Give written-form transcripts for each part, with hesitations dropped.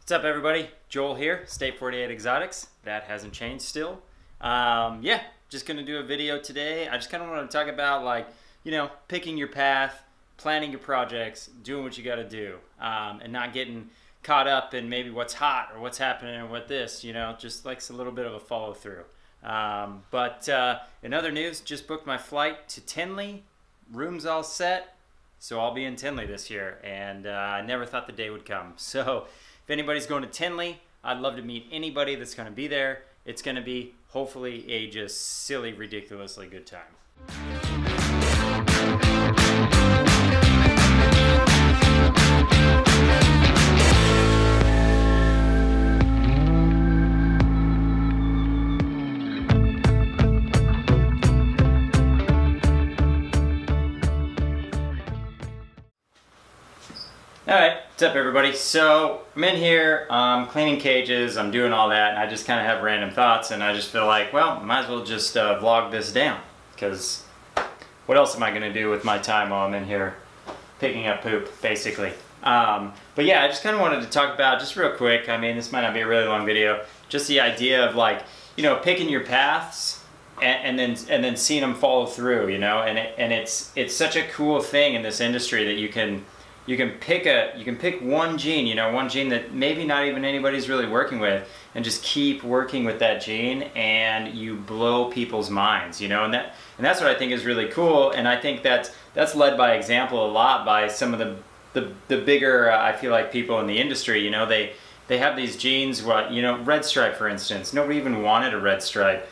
What's up, everybody? Joel here, State 48 Exotics. That hasn't changed still. Yeah, just gonna do a video today. I just kind of want to talk about, like, picking your path, planning your projects, doing what you got to do, and not getting caught up in maybe what's hot or what's happening or what this, just like a little bit of a follow through. But in other news, just booked my flight to Tinley. Room's all set, so I'll be in Tinley this year, and I never thought the day would come. So if anybody's going to Tinley, I'd love to meet anybody that's going to be there. It's going to be, hopefully, a just silly, ridiculously good time. Alright, what's up, everybody? So I'm in here, cleaning cages, I'm doing all that, and I just kind of have random thoughts, and I just feel like, well, might as well just vlog this down, because what else am I going to do with my time while I'm in here picking up poop, basically? But yeah, I just kind of wanted to talk about, just real quick, I mean, this might not be a really long video, just the idea of, like, picking your paths and then seeing them follow through, and it's such a cool thing in this industry that you can pick one gene, one gene that maybe not even anybody's really working with, and just keep working with that gene, and you blow people's minds, and that's what I think is really cool. And I think that's led by example a lot by some of the bigger I feel like people in the industry. They have these genes. Red stripe, for instance. Nobody even wanted a red stripe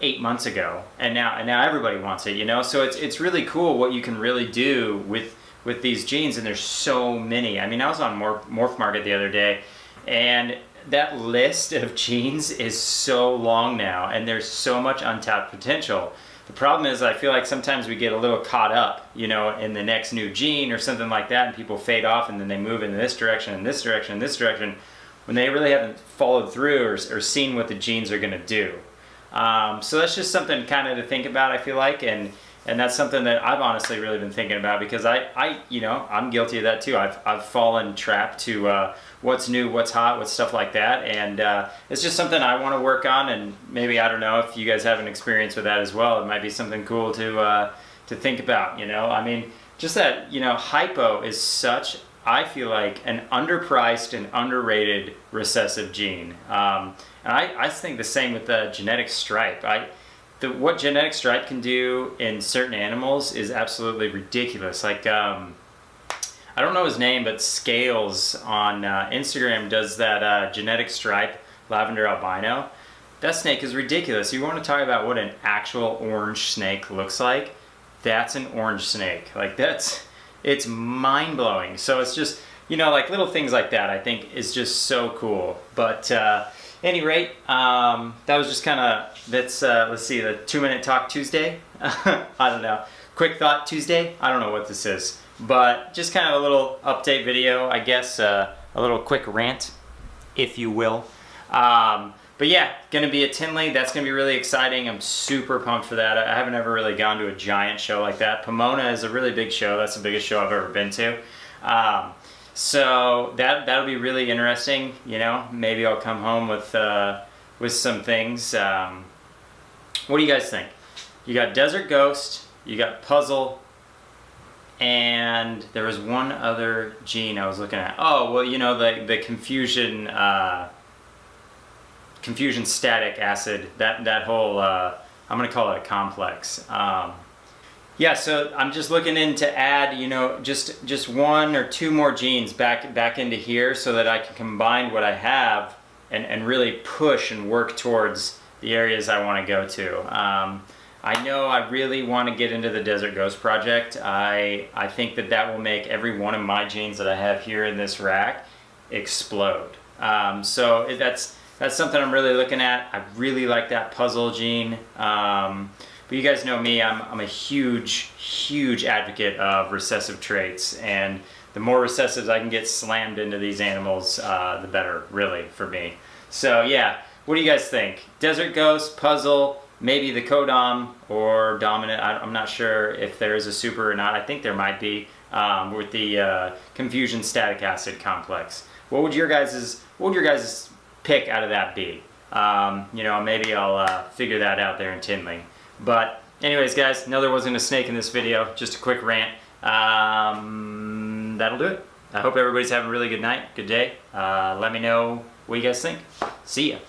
8 months ago, and now everybody wants it. So it's really cool what you can really do with these genes, and there's so many. I mean, I was on Morph Market the other day, and that list of genes is so long now, and there's so much untapped potential. The problem is, I feel like sometimes we get a little caught up, in the next new gene or something like that, and people fade off, and then they move in this direction, and this direction, and this direction, when they really haven't followed through or seen what the genes are going to do. So that's just something kind of to think about, I feel like, and that's something that I've honestly really been thinking about, because I'm guilty of that too. I've fallen trapped to what's new, what's hot, what's stuff like that, and it's just something I want to work on. And maybe, I don't know if you guys have an experience with that as well. It might be something cool to think about. I mean, just that hypo is such, I feel like, an underpriced and underrated recessive gene, and I think the same with the genetic stripe. What genetic stripe can do in certain animals is absolutely ridiculous. Like, I don't know his name, but Scales on Instagram does that genetic stripe lavender albino. That snake is ridiculous. You want to talk about what an actual orange snake looks like? That's an orange snake. Like, it's mind-blowing. So it's just, like little things like that, I think, is just so cool. But any rate, that was just kind of, let's see, the 2-minute talk Tuesday. I don't know. Quick thought Tuesday. I don't know what this is, but just kind of a little update video, I guess, a little quick rant, if you will. But yeah, gonna be at Tinley. That's gonna be really exciting. I'm super pumped for that. I haven't ever really gone to a giant show like that. Pomona is a really big show. That's the biggest show I've ever been to. So that'll be really interesting. Maybe I'll come home with some things. What do you guys think? You got Desert Ghost, you got Puzzle, and there was one other gene I was looking at. Oh, well, the confusion static acid. That whole I'm gonna call it a complex. Yeah, so I'm just looking in to add, just 1 or 2 more genes back into here, so that I can combine what I have and really push and work towards the areas I want to go to. I know I really want to get into the Desert Ghost project. I think that will make every one of my genes that I have here in this rack explode. So that's something I'm really looking at. I really like that Puzzle gene. But you guys know me, I'm a huge advocate of recessive traits, and the more recessives I can get slammed into these animals, the better, really, for me. So yeah, what do you guys think? Desert Ghost, Puzzle, maybe the Codom or Dominant. I'm not sure if there is a super or not. I think there might be with the Confusion Static Acid Complex. what would your guys' pick out of that be? You know, maybe I'll figure that out there in Tinley. But anyways, guys, no, there wasn't a snake in this video. Just a quick rant. That'll do it. I hope everybody's having a really good night, good day. Let me know what you guys think. See ya.